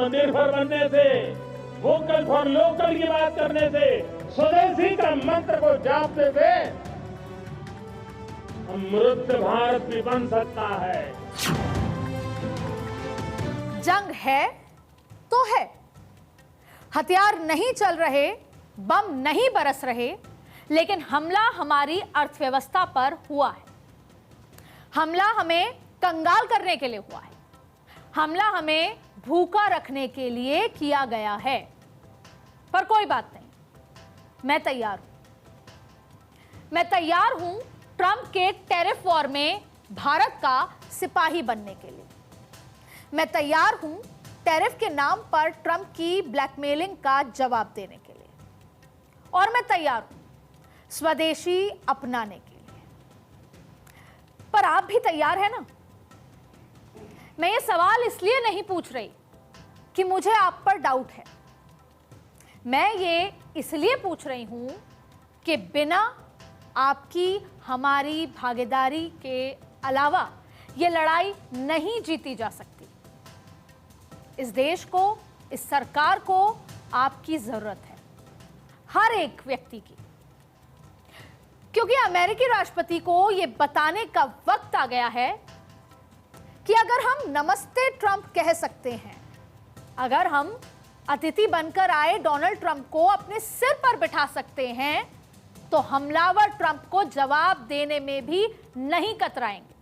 आत्मनिर्भर बनने से, वोकल फॉर लोकल की बात करने से, स्वदेशी का मंत्र को जापते हुए समृद्ध भारत भी बन सकता है। जंग है तो है, हथियार नहीं चल रहे, बम नहीं बरस रहे, लेकिन हमला हमारी अर्थव्यवस्था पर हुआ है। हमला हमें कंगाल करने के लिए हुआ है। हमला हमें भूखा रखने के लिए किया गया है। पर कोई बात नहीं, मैं तैयार हूं। मैं तैयार हूं ट्रंप के टैरिफ वॉर में भारत का सिपाही बनने के लिए। मैं तैयार हूं टैरिफ के नाम पर ट्रंप की ब्लैकमेलिंग का जवाब देने के लिए। और मैं तैयार हूं स्वदेशी अपनाने के लिए। पर आप भी तैयार हैं ना? मैं ये सवाल इसलिए नहीं पूछ रही कि मुझे आप पर डाउट है। मैं ये इसलिए पूछ रही हूं कि बिना आपकी हमारी भागीदारी के अलावा ये लड़ाई नहीं जीती जा सकती। इस देश को, इस सरकार को आपकी जरूरत है, हर एक व्यक्ति की। क्योंकि अमेरिकी राष्ट्रपति को यह बताने का वक्त आ गया है कि अगर हम नमस्ते ट्रंप कह सकते हैं, अगर हम अतिथि बनकर आए डोनाल्ड ट्रंप को अपने सिर पर बिठा सकते हैं, तो हमलावर ट्रंप को जवाब देने में भी नहीं कतराएंगे।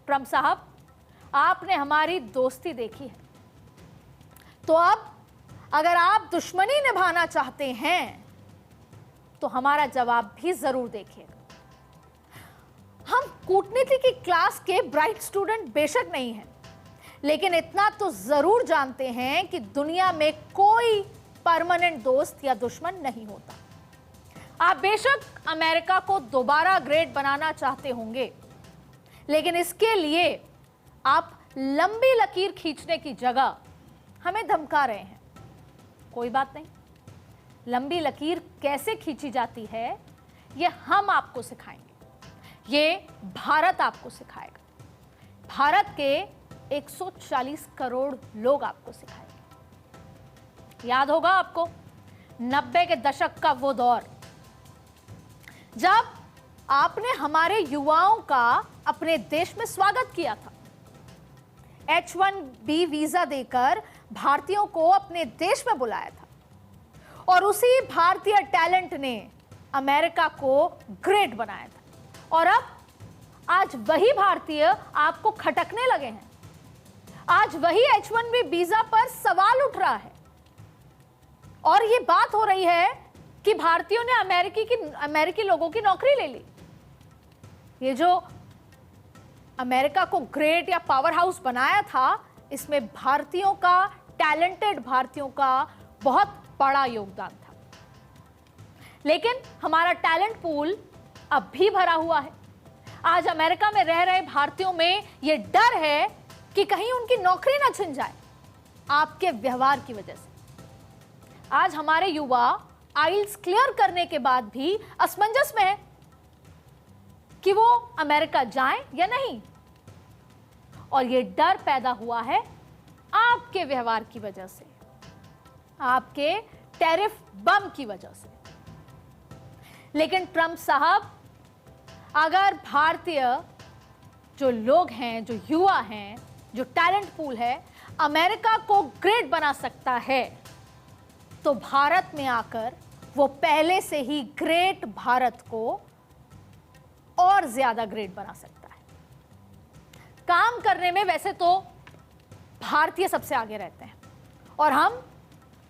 ट्रंप साहब, आपने हमारी दोस्ती देखी है, तो अब अगर आप दुश्मनी निभाना चाहते हैं तो हमारा जवाब भी जरूर देखिएगा। हम कूटनीति की क्लास के ब्राइट स्टूडेंट बेशक नहीं हैं, लेकिन इतना तो जरूर जानते हैं कि दुनिया में कोई परमानेंट दोस्त या दुश्मन नहीं होता। आप बेशक अमेरिका को दोबारा ग्रेट बनाना चाहते होंगे, लेकिन इसके लिए आप लंबी लकीर खींचने की जगह हमें धमका रहे हैं। कोई बात नहीं, लंबी लकीर कैसे खींची जाती है ये हम आपको सिखाएंगे। ये भारत आपको सिखाएगा। भारत के 140 करोड़ लोग आपको सिखाएंगे। याद होगा आपको 90 के दशक का वो दौर, जब आपने हमारे युवाओं का अपने देश में स्वागत किया था। H1B वीजा देकर भारतीयों को अपने देश में बुलाया था, और उसी भारतीय टैलेंट ने अमेरिका को ग्रेट बनाया था। और अब आज वही भारतीय आपको खटकने लगे हैं। आज वही H1B वीजा पर सवाल उठ रहा है, और ये बात हो रही है कि भारतीयों ने अमेरिकी लोगों की नौकरी ले ली। ये जो अमेरिका को ग्रेट या पावर हाउस बनाया था, इसमें भारतीयों का, टैलेंटेड भारतीयों का बहुत बड़ा योगदान था। लेकिन हमारा टैलेंट पूल अब भी भरा हुआ है। आज अमेरिका में रह रहे भारतीयों में यह डर है कि कहीं उनकी नौकरी ना छिन जाए आपके व्यवहार की वजह से। आज हमारे युवा आइल्स क्लियर करने के बाद भी असमंजस में है कि वो अमेरिका जाएं या नहीं, और ये डर पैदा हुआ है आपके व्यवहार की वजह से, आपके टैरिफ बम की वजह से। लेकिन ट्रंप साहब, अगर भारतीय जो लोग हैं, जो युवा हैं, जो टैलेंट पूल है, अमेरिका को ग्रेट बना सकता है, तो भारत में आकर वो पहले से ही ग्रेट भारत को और ज्यादा ग्रेट बना सकता है। काम करने में वैसे तो भारतीय सबसे आगे रहते हैं, और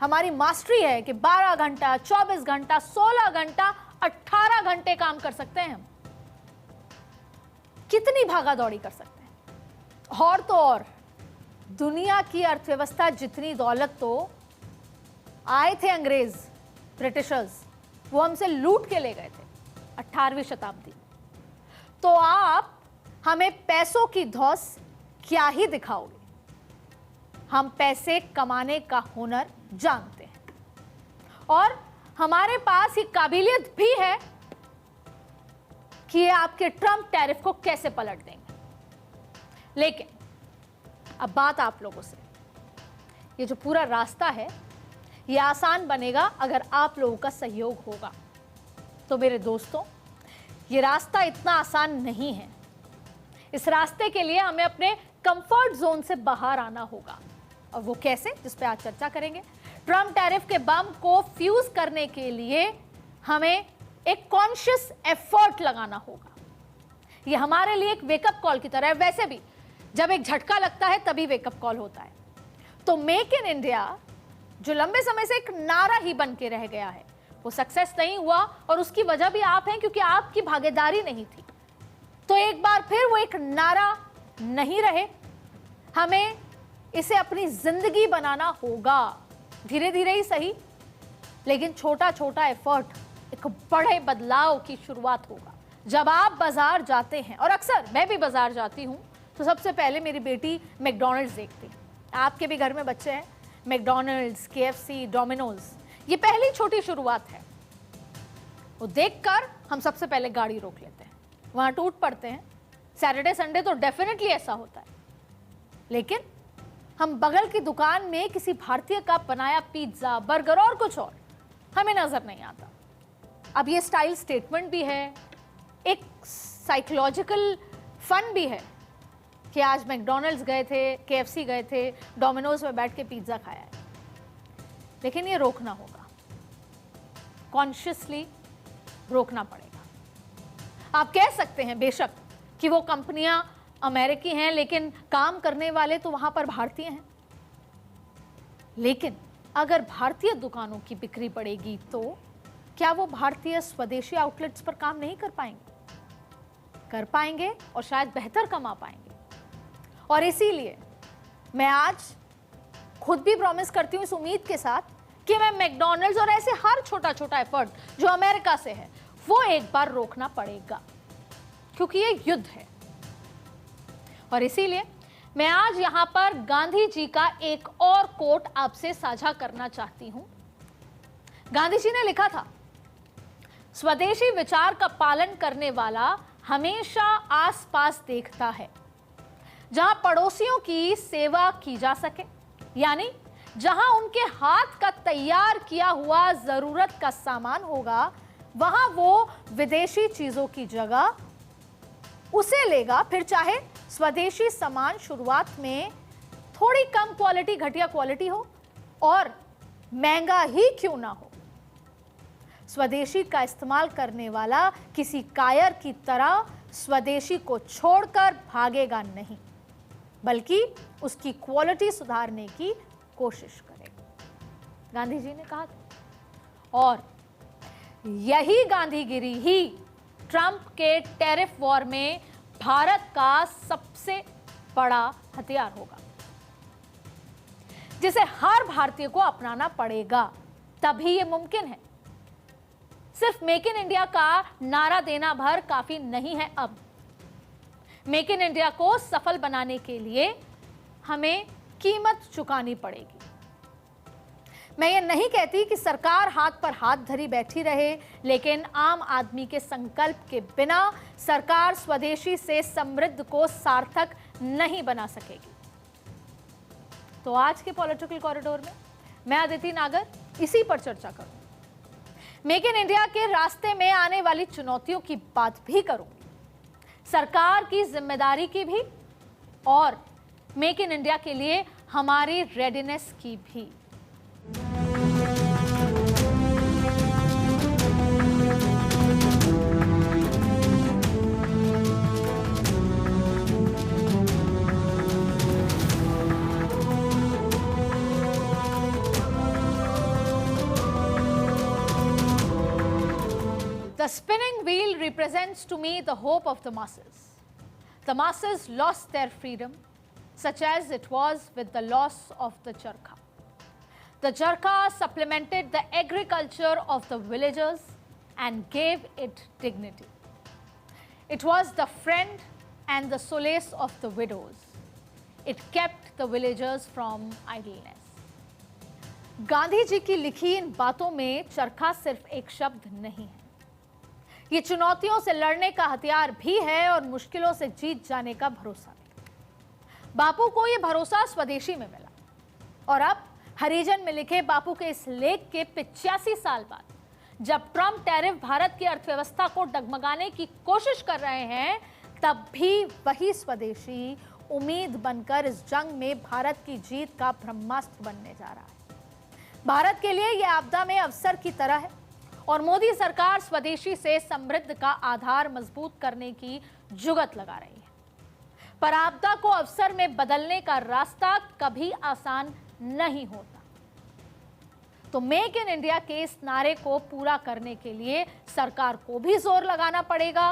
हमारी मास्टरी है कि 12 घंटा, 24 घंटा, 16 घंटा, 18 घंटे काम कर सकते हैं हम। कितनी भागा दौड़ी कर सकते हैं। और तो और, दुनिया की अर्थव्यवस्था जितनी दौलत तो आए थे अंग्रेज, ब्रिटिशर्स, वो हमसे लूट के ले गए थे 18वीं शताब्दी। तो आप हमें पैसों की धौस क्या ही दिखाओगे। हम पैसे कमाने का हुनर जानते हैं, और हमारे पास ये काबिलियत भी है कि ये आपके ट्रंप टैरिफ को कैसे पलट देंगे। लेकिन अब बात आप लोगों से, ये जो पूरा रास्ता है ये आसान बनेगा अगर आप लोगों का सहयोग होगा। तो मेरे दोस्तों, ये रास्ता इतना आसान नहीं है। इस रास्ते के लिए हमें अपने कंफर्ट जोन से बाहर आना होगा। और वो कैसे, जिस पे आज चर्चा करेंगे। ट्रम्प टैरिफ के बम को फ्यूज करने के लिए हमें एक कॉन्शियस एफर्ट लगाना होगा। ये हमारे लिए एक वेकअप कॉल की तरह है। वैसे भी जब एक झटका लगता है तभी वेकअप कॉल होता है। तो मेक इन इंडिया जो लंबे समय से एक नारा ही बन के रह गया है, वो सक्सेस नहीं हुआ और उसकी वजह भी आप हैं, क्योंकि आपकी भागीदारी नहीं थी। तो एक बार फिर वो एक नारा नहीं रहे, हमें इसे अपनी जिंदगी बनाना होगा। धीरे धीरे ही सही, लेकिन छोटा छोटा एफर्ट एक बड़े बदलाव की शुरुआत होगा। जब आप बाजार जाते हैं, और अक्सर मैं भी बाजार जाती हूं, तो सबसे पहले मेरी बेटी मैकडॉनल्ड्स देखती है। आपके भी घर में बच्चे हैं, मैकडॉनल्ड्स, KFC, डोमिनोज, ये पहली छोटी शुरुआत है। वो देखकर हम सबसे पहले गाड़ी रोक लेते हैं, वहां टूट पड़ते हैं। सैटरडे संडे तो डेफिनेटली ऐसा होता है, लेकिन हम बगल की दुकान में किसी भारतीय का बनाया पिज्जा, बर्गर और कुछ और हमें नजर नहीं आता। अब ये स्टाइल स्टेटमेंट भी है, एक साइकोलॉजिकल फन भी है कि आज मैकडॉनल्ड्स गए थे, KFC गए थे, डोमिनोज में बैठ के पिज्जा खाया है। लेकिन ये रोकना होगा, कॉन्शियसली रोकना पड़ेगा। आप कह सकते हैं बेशक कि वो कंपनियां अमेरिकी हैं, लेकिन काम करने वाले तो वहां पर भारतीय हैं। लेकिन अगर भारतीय दुकानों की बिक्री बढ़ेगी तो क्या वो भारतीय स्वदेशी आउटलेट्स पर काम नहीं कर पाएंगे? कर पाएंगे और शायद बेहतर कमा पाएंगे। और इसीलिए मैं आज खुद भी प्रॉमिस करती हूं इस उम्मीद के साथ कि मैं मैकडॉनल्ड्स और ऐसे हर छोटा छोटा एफर्ट जो अमेरिका से है वो एक बार रोकना पड़ेगा, क्योंकि ये युद्ध है। और इसीलिए मैं आज यहां पर गांधी जी का एक और कोट आपसे साझा करना चाहती हूं। गांधी जी ने लिखा था, स्वदेशी विचार का पालन करने वाला हमेशा आसपास देखता है जहां पड़ोसियों की सेवा की जा सके, यानी जहां उनके हाथ का तैयार किया हुआ जरूरत का सामान होगा, वहां वो विदेशी चीजों की जगह उसे लेगा, फिर चाहे स्वदेशी सामान शुरुआत में थोड़ी कम क्वालिटी, घटिया क्वालिटी हो और महंगा ही क्यों ना हो। स्वदेशी का इस्तेमाल करने वाला किसी कायर की तरह स्वदेशी को छोड़कर भागेगा नहीं, बल्कि उसकी क्वालिटी सुधारने की कोशिश करेगा, गांधी जी ने कहा था। और यही गांधीगिरी ही ट्रंप के टैरिफ वॉर में भारत का सबसे बड़ा हथियार होगा, जिसे हर भारतीय को अपनाना पड़ेगा, तभी यह मुमकिन है। सिर्फ मेक इन इंडिया का नारा देना भर काफी नहीं है। अब मेक इन इंडिया को सफल बनाने के लिए हमें कीमत चुकानी पड़ेगी। मैं ये नहीं कहती कि सरकार हाथ पर हाथ धरी बैठी रहे, लेकिन आम आदमी के संकल्प के बिना सरकार स्वदेशी से समृद्ध को सार्थक नहीं बना सकेगी। तो आज के पॉलिटिकल कॉरिडोर में मैं अदिति नागर इसी पर चर्चा करूंगी। मेक इन इंडिया के रास्ते में आने वाली चुनौतियों की बात भी करूंगी, सरकार की जिम्मेदारी की भी, और मेक इन इंडिया के लिए हमारी रेडीनेस की भी। The spinning wheel represents to me the hope of the masses. The masses lost their freedom, such as it was with the loss of the charkha. The charkha supplemented the agriculture of the villagers and gave it dignity. It was the friend and the solace of the widows. It kept the villagers from idleness. Gandhi ji की लिखी इन बातों में चरखा सिर्फ एक शब्द नहीं है, ये चुनौतियों से लड़ने का हथियार भी है और मुश्किलों से जीत जाने का भरोसा भी। बापू को ये भरोसा स्वदेशी में मिला और अब हरिजन में लिखे बापू के इस लेख के 85 साल बाद जब ट्रंप टैरिफ भारत की अर्थव्यवस्था को डगमगाने की कोशिश कर रहे हैं, तब भी वही स्वदेशी उम्मीद बनकर इस जंग में भारत की जीत का ब्रह्मास्त्र बनने जा रहा है। भारत के लिए यह आपदा में अवसर की तरह है और मोदी सरकार स्वदेशी से समृद्ध का आधार मजबूत करने की जुगत लगा रही है। पर आपदा को अवसर में बदलने का रास्ता कभी आसान नहीं होता। तो मेक इन इंडिया के इस नारे को पूरा करने के लिए सरकार को भी जोर लगाना पड़ेगा,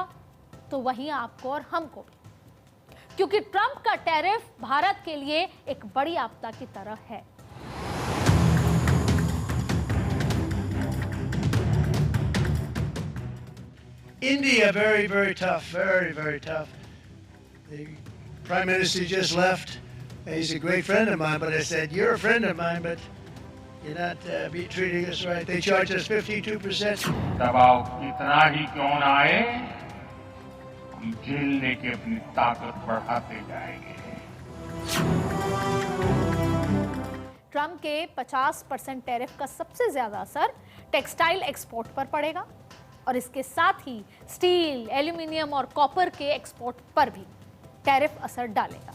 तो वहीं आपको और हमको भी, क्योंकि ट्रंप का टैरिफ भारत के लिए एक बड़ी आपदा की तरह है। India, very, very tough, very, very tough. The Prime Minister just left. He's a great friend of mine, but I said, you're a friend of mine, but you're not treating us right. They charge us 52%. दबाव कितना ही क्यों ना आए, हम झेलने की अपनी ताकत बढ़ाते जाएंगे। ट्रंप के 50% टैरिफ का सबसे ज्यादा असर टेक्सटाइल एक्सपोर्ट पर पड़ेगा और इसके साथ ही स्टील, एल्यूमिनियम और कॉपर के एक्सपोर्ट पर भी टैरिफ असर डालेगा।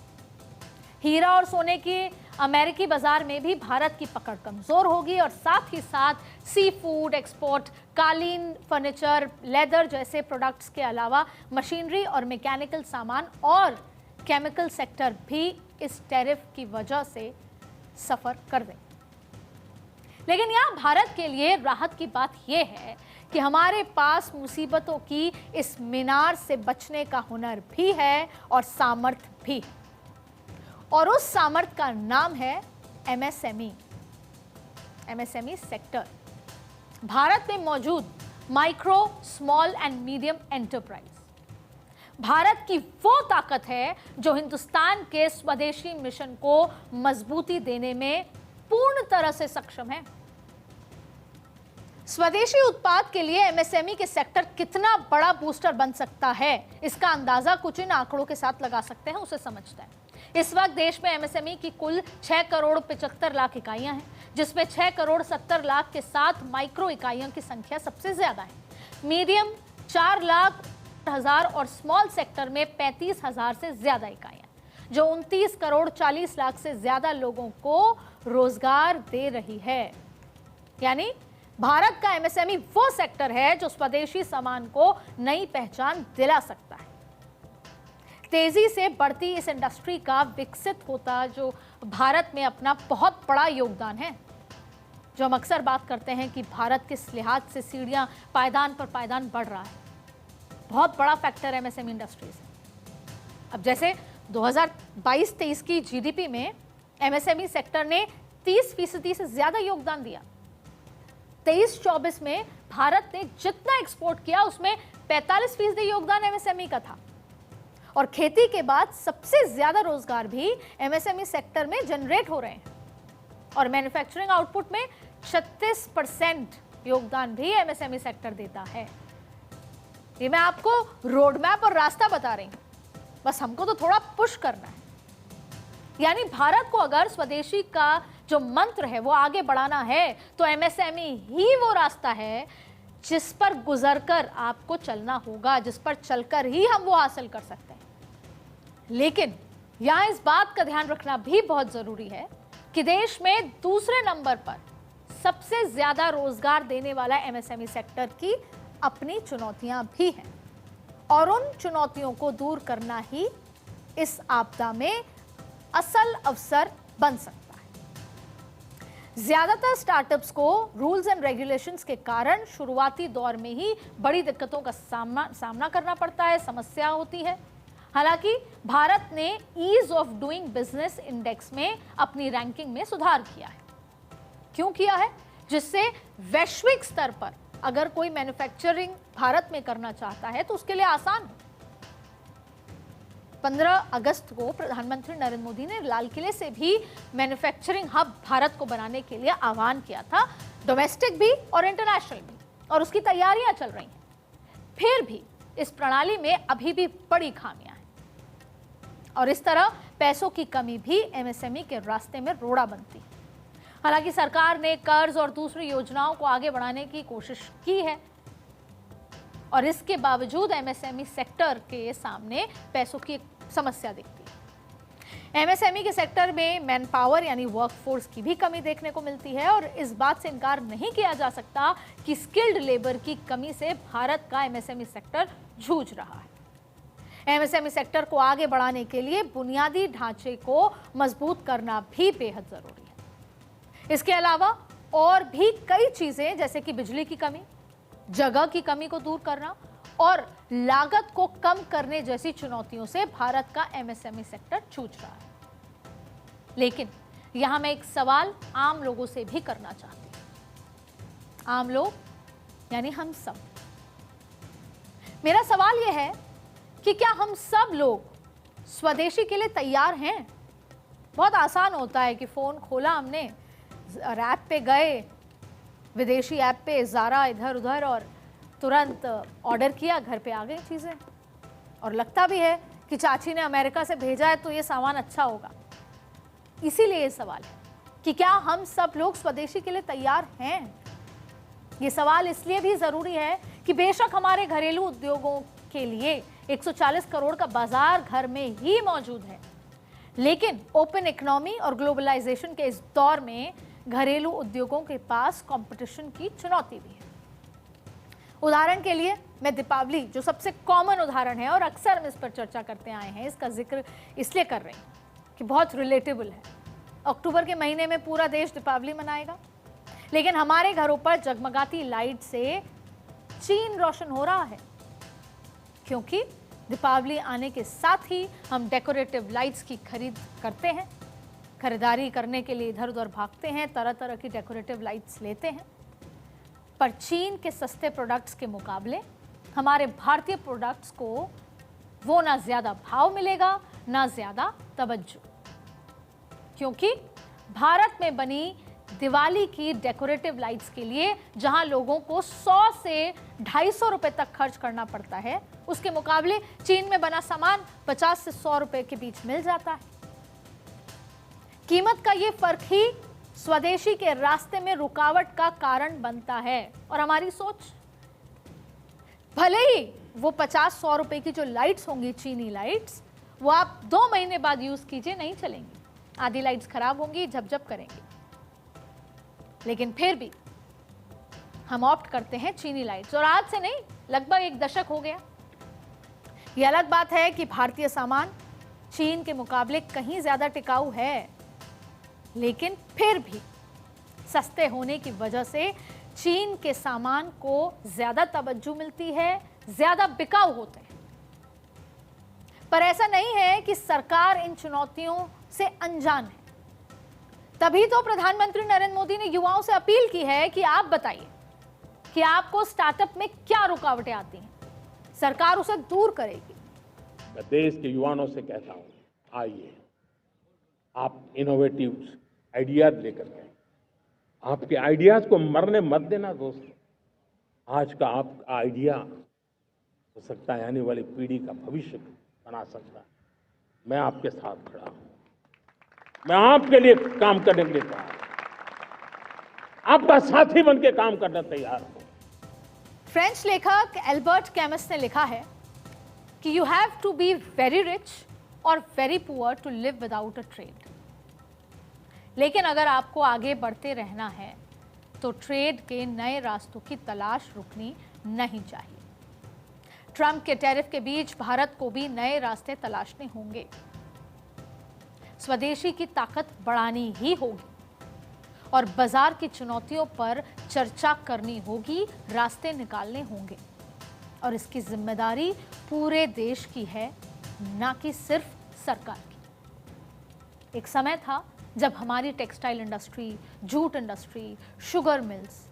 हीरा और सोने के अमेरिकी बाजार में भी भारत की पकड़ कमजोर होगी और साथ ही साथ सी फूड एक्सपोर्ट, कालीन, फर्नीचर, लेदर जैसे प्रोडक्ट्स के अलावा मशीनरी और मैकेनिकल सामान और केमिकल सेक्टर भी इस टैरिफ की वजह से सफर कर देंगे। लेकिन यहाँ भारत के लिए राहत की बात यह है कि हमारे पास मुसीबतों की इस मीनार से बचने का हुनर भी है और सामर्थ्य भी है, और उस सामर्थ्य का नाम है एमएसएमई सेक्टर। भारत में मौजूद micro, small and medium enterprise Bharat की वो ताकत है जो हिंदुस्तान के स्वदेशी मिशन को मजबूती देने में पूर्ण तरह से सक्षम है। स्वदेशी उत्पाद के लिए एमएसएमई के सेक्टर कितना बड़ा बूस्टर बन सकता है, इसका अंदाजा कुछ इन आंकड़ों के साथ लगा सकते हैं, उसे समझते हैं। इस वक्त देश में एमएसएमई की कुल 6 करोड़ 75 लाख इकाइयां हैं, जिसमें 6 करोड़ 70 लाख के साथ माइक्रो इकाइयों की संख्या सबसे ज्यादा है। मीडियम 4 लाख हजार और स्मॉल सेक्टर में 35,000 से ज्यादा इकाइयां, जो 29 करोड़ 40 लाख से ज्यादा लोगों को रोजगार दे रही है। यानी भारत का एमएसएमई वो सेक्टर है जो स्वदेशी सामान को नई पहचान दिला सकता है। तेजी से बढ़ती इस इंडस्ट्री का विकसित होता जो भारत में अपना बहुत बड़ा योगदान है, जो हम अक्सर बात करते हैं कि भारत किस लिहाज से सीढ़ियां पायदान पर पायदान बढ़ रहा है, बहुत बड़ा फैक्टर एमएसएमई इंडस्ट्रीज है। अब जैसे 2022-23 की जीडीपी में एमएसएमई सेक्टर ने 30% से ज्यादा योगदान दिया। 23-24 में भारत ने जितना एक्सपोर्ट किया उसमें 45% योगदान एमएसएमई का था, और खेती के बाद सबसे ज्यादा रोजगार भी एमएसएमई सेक्टर में जनरेट हो रहे हैं, और मैन्युफैक्चरिंग आउटपुट में 36% योगदान भी एमएसएमई सेक्टर देता है। ये मैं आपको रोड मैप और रास्ता बता रही हूं, बस हमको तो थोड़ा पुश करना है। यानी भारत को अगर स्वदेशी का जो मंत्र है वो आगे बढ़ाना है, तो एमएसएमई ही वो रास्ता है जिस पर गुजरकर आपको चलना होगा, जिस पर चलकर ही हम वो हासिल कर सकते हैं। लेकिन यहां इस बात का ध्यान रखना भी बहुत जरूरी है कि देश में दूसरे नंबर पर सबसे ज्यादा रोजगार देने वाला एमएसएमई सेक्टर की अपनी चुनौतियां भी हैं, और उन चुनौतियों को दूर करना ही इस आपदा में असल अवसर बन सकता है। ज्यादातर स्टार्टअप्स को रूल्स एंड रेगुलेशंस के कारण शुरुआती दौर में ही बड़ी दिक्कतों का सामना करना पड़ता है, समस्या होती है। हालांकि भारत ने ease of doing business index में अपनी रैंकिंग में सुधार किया है। क्यों किया है? जिससे वैश्विक स्तर पर अगर कोई मैन्युफैक्चरिंग भारत में करना चाहता है तो उसके लिए आसान हो। 15 अगस्त को प्रधानमंत्री नरेंद्र मोदी ने लाल किले से भी मैन्युफैक्चरिंग हब भारत को बनाने के लिए आह्वान किया था, डोमेस्टिक भी और इंटरनेशनल भी, और उसकी तैयारियां चल रही हैं। फिर भी इस प्रणाली में अभी भी बड़ी खामियां हैं, और इस तरह पैसों की कमी भी एमएसएमई के रास्ते में रोड़ा बनती है। हालांकि सरकार ने कर्ज और दूसरी योजनाओं को आगे बढ़ाने की कोशिश की है और इसके बावजूद एमएसएमई सेक्टर के सामने पैसों की एक समस्या दिखती है। एमएसएमई के सेक्टर में मैन पावर यानी वर्कफोर्स की भी कमी देखने को मिलती है और इस बात से इनकार नहीं किया जा सकता कि स्किल्ड लेबर की कमी से भारत का एमएसएमई सेक्टर जूझ रहा है। एमएसएमई सेक्टर को आगे बढ़ाने के लिए बुनियादी ढांचे को मजबूत करना भी बेहद जरूरी है। इसके अलावा और भी कई चीजें जैसे कि बिजली की कमी, जगह की कमी को दूर करना और लागत को कम करने जैसी चुनौतियों से भारत का एमएसएमई सेक्टर जूझ रहा है। लेकिन यहां मैं एक सवाल आम लोगों से भी करना चाहती हूं। आम लोग यानी हम सब। मेरा सवाल यह है कि क्या हम सब लोग स्वदेशी के लिए तैयार हैं? बहुत आसान होता है कि फोन खोला हमने, ऐप पे गए, विदेशी ऐप पे ज़ारा इधर उधर और तुरंत ऑर्डर किया, घर पे आ गई चीज़ें और लगता भी है कि चाची ने अमेरिका से भेजा है तो ये सामान अच्छा होगा। इसीलिए ये सवाल है कि क्या हम सब लोग स्वदेशी के लिए तैयार हैं? ये सवाल इसलिए भी ज़रूरी है कि बेशक हमारे घरेलू उद्योगों के लिए 140 करोड़ का बाजार घर में ही मौजूद है, लेकिन ओपन इकोनॉमी और ग्लोबलाइजेशन के इस दौर में घरेलू उद्योगों के पास कंपटीशन की चुनौती भी है। उदाहरण के लिए मैं दीपावली, जो सबसे कॉमन उदाहरण है और अक्सर हम इस पर चर्चा करते आए हैं, इसका जिक्र इसलिए कर रही हूं कि बहुत रिलेटेबल है। अक्टूबर के महीने में पूरा देश दीपावली मनाएगा, लेकिन हमारे घरों पर जगमगाती लाइट से चीन रोशन हो रहा है, क्योंकि दीपावली आने के साथ ही हम डेकोरेटिव लाइट्स की खरीद करते हैं, खरीदारी करने के लिए इधर उधर भागते हैं, तरह तरह की डेकोरेटिव लाइट्स लेते हैं। पर चीन के सस्ते प्रोडक्ट्स के मुकाबले हमारे भारतीय प्रोडक्ट्स को वो ना ज्यादा भाव मिलेगा ना ज्यादा तवज्जो, क्योंकि भारत में बनी दिवाली की डेकोरेटिव लाइट्स के लिए जहां लोगों को 100 से 250 रुपए तक खर्च करना पड़ता है, उसके मुकाबले चीन में बना सामान 50 से 100 रुपए के बीच मिल जाता है। कीमत का ये फर्क ही स्वदेशी के रास्ते में रुकावट का कारण बनता है। और हमारी सोच, भले ही वो 50-100 रुपए की जो लाइट्स होंगी, चीनी लाइट्स, वो आप 2 महीने बाद यूज कीजिए, नहीं चलेंगी, आधी लाइट्स खराब होंगी, झपझप करेंगी, लेकिन फिर भी हम ऑप्ट करते हैं चीनी लाइट्स। और आज से नहीं, लगभग 1 दशक हो गया। ये अलग बात है कि भारतीय सामान चीन के मुकाबले कहीं ज्यादा टिकाऊ है, लेकिन फिर भी सस्ते होने की वजह से चीन के सामान को ज्यादा तवज्जो मिलती है, ज्यादा बिकाऊ होते हैं। पर ऐसा नहीं है कि सरकार इन चुनौतियों से अनजान है। तभी तो प्रधानमंत्री नरेंद्र मोदी ने युवाओं से अपील की है कि आप बताइए कि आपको स्टार्टअप में क्या रुकावटें आती हैं, सरकार उसे दूर करेगी। मैं देश के युवाओं से कहता हूं, आइए, आप इनोवेटिव आइडियाज लेकर के, आपके आइडियाज को मरने मत देना दोस्तों। आज का आपका आइडिया हो सकता है आने वाली पीढ़ी का भविष्य बना सकता है। मैं आपके साथ खड़ा हूं, मैं आपके लिए काम करने के लिए तैयार हूं, आपका साथी बन के काम करना तैयार हूं। फ्रेंच लेखक एल्बर्ट कैमस ने लिखा है कि you have to be very rich और very poor to live without a trade. लेकिन अगर आपको आगे बढ़ते रहना है तो ट्रेड के नए रास्तों की तलाश रुकनी नहीं चाहिए। ट्रंप के टैरिफ के बीच भारत को भी नए रास्ते तलाशने होंगे। स्वदेशी की ताकत बढ़ानी ही होगी और बाजार की चुनौतियों पर चर्चा करनी होगी, रास्ते निकालने होंगे। और इसकी जिम्मेदारी पूरे देश की है, ना कि सिर्फ सरकार की। एक समय था जब हमारी textile industry, jute industry, sugar mills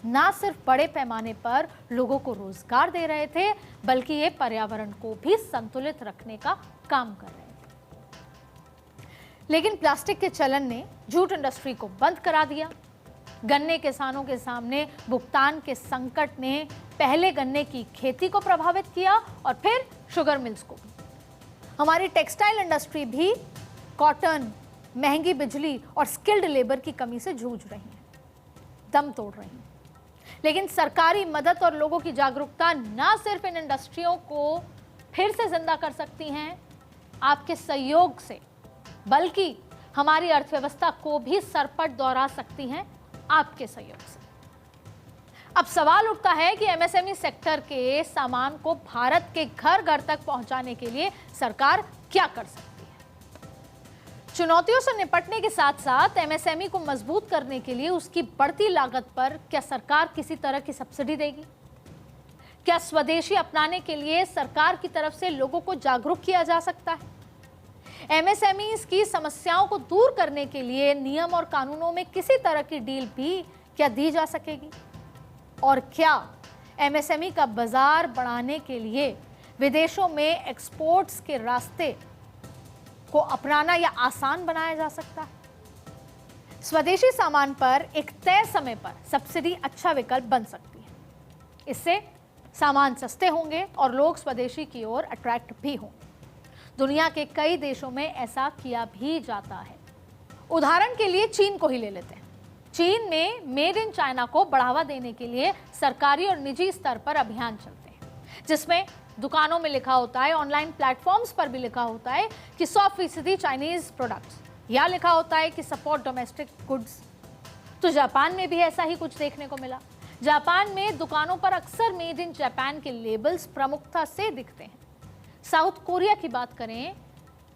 ना सिर्फ बड़े पैमाने पर लोगों को रोजगार दे रहे थे, बल्कि ये पर्यावरण को भी संतुलित रखने का काम कर रहे थे। लेकिन प्लास्टिक के चलन ने जूट इंडस्ट्री को बंद करा दिया। गन्ने किसानों के सामने भुगतान के संकट ने पहले गन्ने की खेती को प्रभावित किया और फिर शुगर मिल्स को भी। हमारी टेक्सटाइल इंडस्ट्री भी कॉटन, महंगी बिजली और स्किल्ड लेबर की कमी से जूझ रही हैं, दम तोड़ रही हैं। लेकिन सरकारी मदद और लोगों की जागरूकता न सिर्फ इन इंडस्ट्रियों को फिर से जिंदा कर सकती हैं आपके सहयोग से, बल्कि हमारी अर्थव्यवस्था को भी सरपट दोहरा सकती हैं आपके सहयोग से। अब सवाल उठता है कि एमएसएमई सेक्टर के सामान को भारत के घर घर तक पहुंचाने के लिए सरकार क्या कर सकती है। चुनौतियों से निपटने के साथ साथ एमएसएमई को मजबूत करने के लिए उसकी बढ़ती लागत पर क्या सरकार किसी तरह की सब्सिडी देगी? क्या स्वदेशी अपनाने के लिए सरकार की तरफ से लोगों को जागरूक किया जा सकता है? एमएसएमईज की समस्याओं को दूर करने के लिए नियम और कानूनों में किसी तरह की डील भी क्या दी जा सकेगी? और क्या एमएसएमई का बाजार बढ़ाने के लिए विदेशों में एक्सपोर्ट्स के रास्ते को अपनाना या आसान बनाया जा सकता है? स्वदेशी सामान पर एक तय समय पर सब्सिडी अच्छा विकल्प बन सकती है। इससे सामान सस्ते होंगे और लोग स्वदेशी की ओर अट्रैक्ट भी होंगे। दुनिया के कई देशों में ऐसा किया भी जाता है। उदाहरण के लिए चीन को ही ले लेते हैं। चीन में मेड इन चाइना को बढ़ावा देने के लिए सरकारी और निजी स्तर पर अभियान चलते हैं, जिसमें दुकानों में लिखा होता है, ऑनलाइन प्लेटफॉर्म्स पर भी लिखा होता है कि 100% चाइनीज प्रोडक्ट्स, या लिखा होता है कि सपोर्ट डोमेस्टिक गुड्स। तो जापान में भी ऐसा ही कुछ देखने को मिला। जापान में दुकानों पर अक्सर मेड इन जापान के लेबल्स प्रमुखता से दिखते हैं। साउथ कोरिया की बात करें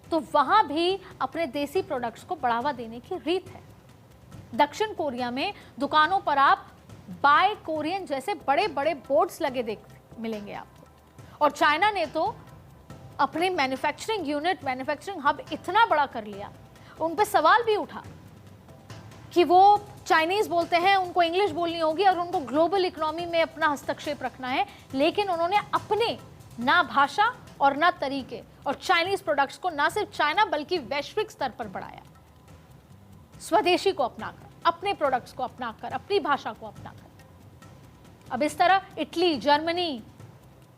तो वहां भी अपने देसी प्रोडक्ट्स को बढ़ावा देने की रीत है। दक्षिण कोरिया में दुकानों पर आप बाय कोरियन जैसे बड़े बड़े बोर्ड्स लगे मिलेंगे आपको। और चाइना ने तो अपने मैन्युफैक्चरिंग हब इतना बड़ा कर लिया, उन पे सवाल भी उठा कि वो चाइनीज बोलते हैं, उनको इंग्लिश बोलनी होगी और उनको ग्लोबल इकोनॉमी में अपना हस्तक्षेप रखना है। लेकिन उन्होंने अपने ना भाषा और ना तरीके और चाइनीज प्रोडक्ट्स को ना सिर्फ चाइना बल्कि वैश्विक स्तर पर बढ़ाया। स्वदेशी को अपनाकर, अपने प्रोडक्ट्स को अपनाकर, अपनी भाषा को अपनाकर। अब इस तरह इटली, जर्मनी,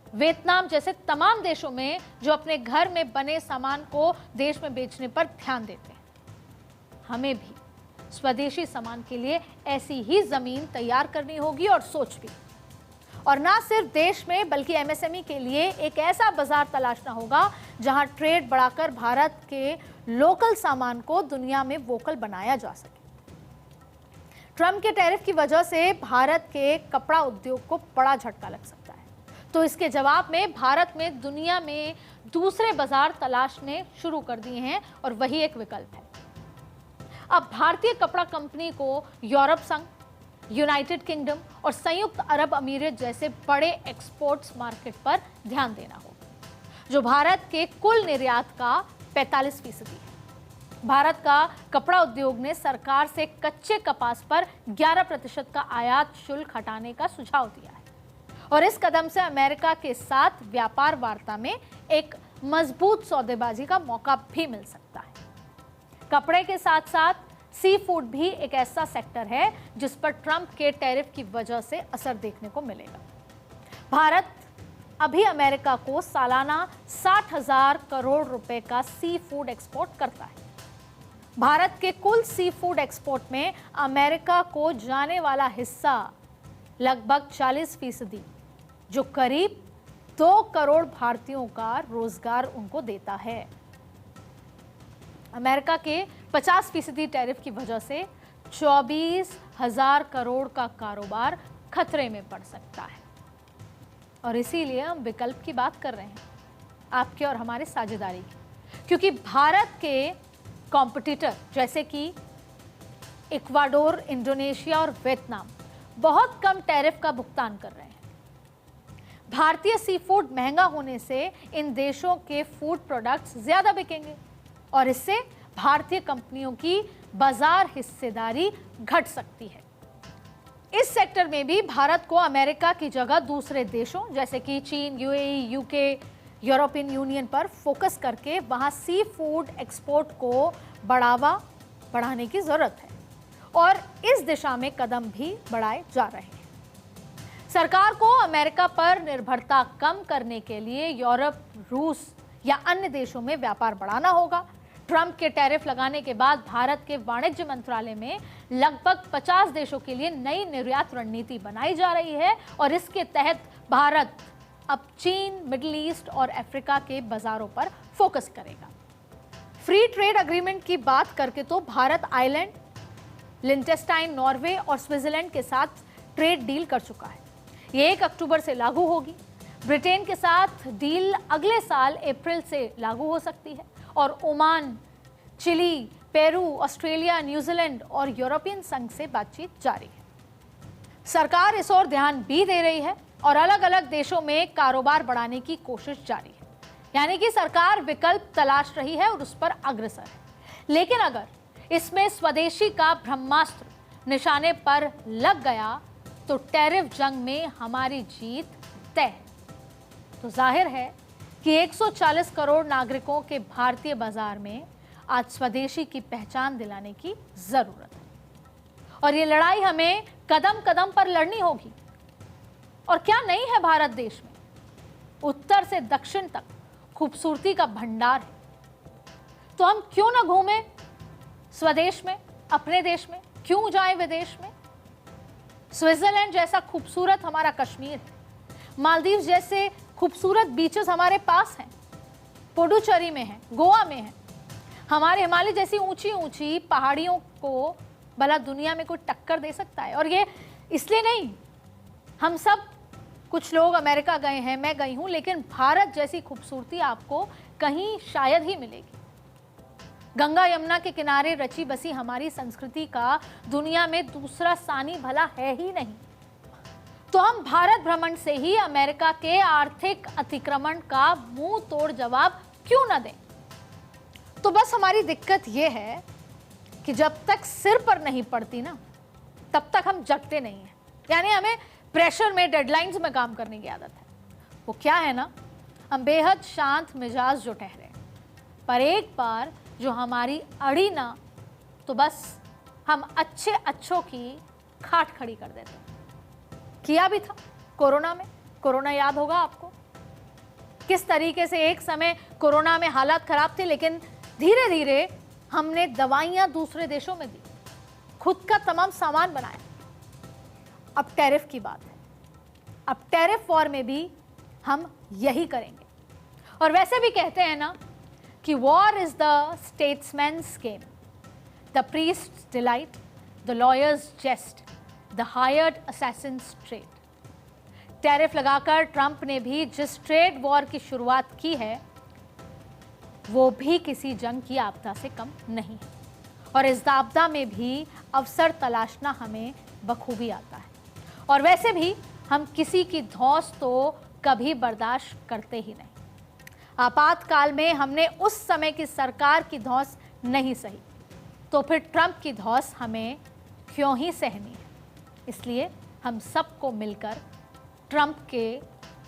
वियतनाम जैसे तमाम देशों में जो अपने घर में बने सामान को देश में बेचने पर ध्यान देते हैं, हमें भी स्वदेशी सामान के लिए ऐसी ही जमीन तैयार करनी होगी और सोच भी। और ना सिर्फ देश में बल्कि एमएसएमई के लिए एक ऐसा बाजार तलाशना होगा जहां ट्रेड बढ़ाकर भारत के लोकल सामान को दुनिया में वोकल बनाया जा सके। ट्रंप के टैरिफ की वजह से भारत के कपड़ा उद्योग को बड़ा झटका लग सकता है, तो इसके जवाब में भारत में दुनिया में दूसरे बाजार तलाशने शुरू कर दिए हैं और वही एक विकल्प है। अब भारतीय कपड़ा कंपनी को यूरोप संघ, यूनाइटेड किंगडम और संयुक्त अरब अमीरात जैसे बड़े एक्सपोर्ट्स मार्केट पर ध्यान देना होगा, जो भारत के कुल निर्यात का 45% है। भारत का कपड़ा उद्योग ने सरकार से कच्चे कपास पर 11% का आयात शुल्क हटाने का सुझाव दिया है और इस कदम से अमेरिका के साथ व्यापार वार्ता में एक मजबूत सौदेबाजी का मौका भी मिल सकता है। कपड़े के साथ साथ सी फूड भी एक ऐसा सेक्टर है जिस पर ट्रंप के टैरिफ की वजह से असर देखने को मिलेगा। भारत अभी अमेरिका को सालाना 60,000 करोड़ रुपए का सी फूड एक्सपोर्ट करता है। भारत के कुल सी फूड एक्सपोर्ट में अमेरिका को जाने वाला हिस्सा लगभग 40%, जो करीब 2 करोड़ भारतीयों का रोजगार उनको देता है। अमेरिका के 50% टैरिफ की वजह से 24,000 करोड़ का कारोबार खतरे में पड़ सकता है और इसीलिए हम विकल्प की बात कर रहे हैं, आपके और हमारे साझेदारी की, क्योंकि भारत के कॉम्पिटिटर जैसे कि इक्वाडोर, इंडोनेशिया और वियतनाम बहुत कम टैरिफ का भुगतान कर रहे हैं। भारतीय सी फूड महंगा होने से इन देशों के फूड प्रोडक्ट्स ज्यादा बिकेंगे और इससे भारतीय कंपनियों की बाजार हिस्सेदारी घट सकती है। इस सेक्टर में भी भारत को अमेरिका की जगह दूसरे देशों जैसे कि चीन, यूएई, यूके, यूरोपियन यूनियन पर फोकस करके वहां सी फूड एक्सपोर्ट को बढ़ाने की जरूरत है और इस दिशा में कदम भी बढ़ाए जा रहे हैं। सरकार को अमेरिका पर निर्भरता कम करने के लिए यूरोप, रूस या अन्य देशों में व्यापार बढ़ाना होगा। ट्रंप के टैरिफ लगाने के बाद भारत के वाणिज्य मंत्रालय में लगभग 50 देशों के लिए नई निर्यात रणनीति बनाई जा रही है और इसके तहत भारत अब चीन, मिडिल ईस्ट और अफ्रीका के बाजारों पर फोकस करेगा। फ्री ट्रेड एग्रीमेंट की बात करके तो भारत आयरलैंड, लिंटेस्टाइन, नॉर्वे और स्विट्जरलैंड के साथ ट्रेड डील कर चुका है। ये 1 अक्टूबर से लागू होगी। ब्रिटेन के साथ डील अगले साल अप्रैल से लागू हो सकती है और Oman, Chile, Peru, Australia, New Zealand और यूरोपियन संघ से बातचीत जारी है। सरकार इस ओर ध्यान भी दे रही है और अलग अलग देशों में कारोबार बढ़ाने की कोशिश जारी है, यानी कि सरकार विकल्प तलाश रही है और उस पर अग्रसर है। लेकिन अगर इसमें स्वदेशी का ब्रह्मास्त्र निशाने पर लग गया तो टैरिफ जंग में हमारी जीत तय है। तो जाहिर है कि 140 करोड़ नागरिकों के भारतीय बाजार में आज स्वदेशी की पहचान दिलाने की जरूरत है और ये लड़ाई हमें कदम कदम पर लड़नी होगी। और क्या नहीं है भारत देश में, उत्तर से दक्षिण तक खूबसूरती का भंडार है। तो हम क्यों ना घूमें स्वदेश में, अपने देश में, क्यों जाएं विदेश में। स्विट्जरलैंड जैसा खूबसूरत हमारा कश्मीर है, मालदीव जैसे खूबसूरत बीचेस हमारे पास हैं, पुडुचेरी में है, गोवा में है। हमारे हिमालय जैसी ऊंची ऊंची पहाड़ियों को भला दुनिया में कोई टक्कर दे सकता है। और ये इसलिए नहीं, हम सब कुछ लोग अमेरिका गए हैं, मैं गई हूं, लेकिन भारत जैसी खूबसूरती आपको कहीं शायद ही मिलेगी। गंगा यमुना के किनारे रची बसी हमारी संस्कृति का दुनिया में दूसरा सानी भला है ही नहीं। तो हम भारत भ्रमण से ही अमेरिका के आर्थिक अतिक्रमण का मुंह तोड़ जवाब क्यों न दें। तो बस हमारी दिक्कत यह है कि जब तक सिर पर नहीं पड़ती ना, तब तक हम जगते नहीं हैं। यानी हमें प्रेशर में, डेडलाइंस में काम करने की आदत है। वो क्या है ना, हम बेहद शांत मिजाज जो ठहरे, पर एक बार जो हमारी अड़ी ना, तो बस हम अच्छों की खाट खड़ी कर देते हैं। किया भी था कोरोना में। कोरोना याद होगा आपको, किस तरीके से एक समय कोरोना में हालात खराब थे, लेकिन धीरे धीरे हमने दवाइयां दूसरे देशों में दी, खुद का तमाम सामान बनाया। अब टैरिफ की बात है, अब टैरिफ वॉर में भी हम यही करेंगे। और वैसे भी कहते हैं ना कि war is the statesman's game, the priest's delight, the lawyer's jest, the hired assassin's trade. Tariff लगाकर ट्रंप ने भी जिस ट्रेड वॉर की शुरुआत की है, वो भी किसी जंग की आपदा से कम नहीं है। और इस आपदा में भी अवसर तलाशना हमें बखूबी आता है। और वैसे भी हम किसी की धौंस तो कभी बर्दाश्त करते ही नहीं। आपातकाल में हमने उस समय की सरकार की धौंस नहीं सही, तो फिर ट्रंप की धौंस हमें क्यों ही सहनी है। इसलिए हम सबको मिलकर ट्रंप के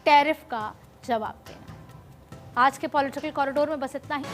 टैरिफ का जवाब देना है। आज के पॉलिटिकल कॉरिडोर में बस इतना ही।